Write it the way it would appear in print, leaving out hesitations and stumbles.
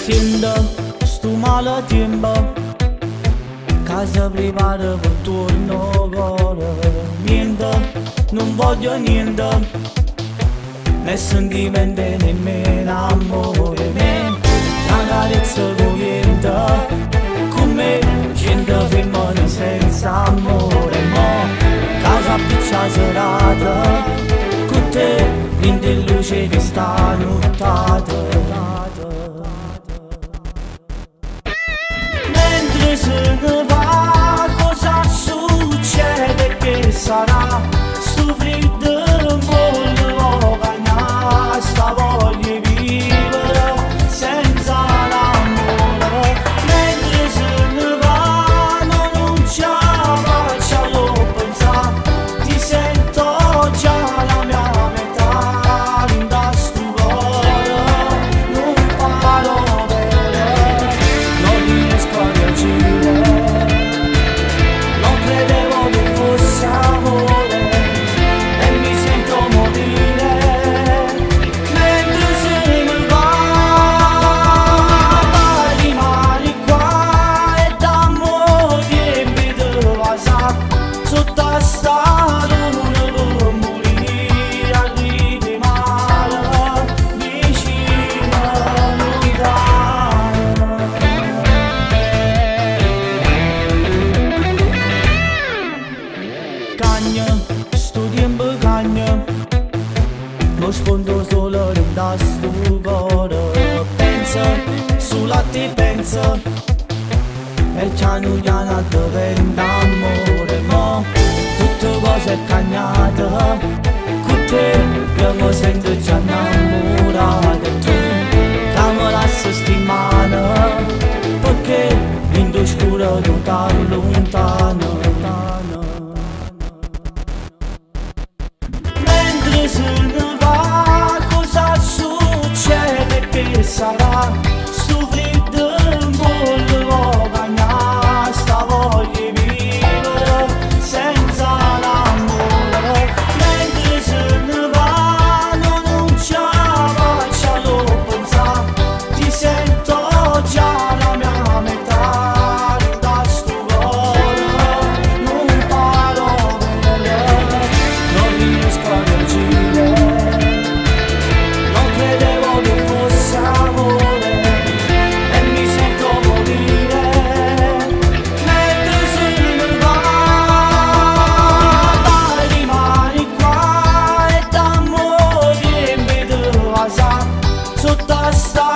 Siendo sto male tempo, casa prepara per torno cuore. Niente, non voglio niente, né sentimenti nemmeno amore. Una carezza cogliente, come gente femmina senza amore. Mo, casa piccia serata, con te in luce che sta nottata. Mentre se ne va, cosa succede che sarà? Sto freddo voglio bagnare, sta voglia vivere senza l'amore. Mentre se ne va, non ce la faccio pensare, ti sento già la mia metà, da sto cuore, non parlo bene, non riesco a reagire, non credevo che fosse amore e mi sento morire. Mentre se ne va, rimani qua e d'amore che mi deve sa, sotto a sta luna per morire, arrivi male, vicino, lontano. Cagna, sto tempo cagna, lo sfondo solo da sto cuore. Pensa, sulla te pensa, e piano piano diventa amore. Mo, tutte cose cagnate, con te io mi sento già innamorato. E tu, che mi lasci stimare, perché in tu scuro tu stai lontano. Mentre se ne va, cosa succede che sarà? Sto freddo voglio bagnare, sta voglia vivere senza l'amore. Mentre se ne va, non ce la faccio pensare, ti sento già la mia metà, da sto cuore, non parlo bene, non riesco a reagire, non credevo che fosse amore e mi sento morire. Mentre se ne va, rimani qua e d'amore che mi deve sa, sotto a sta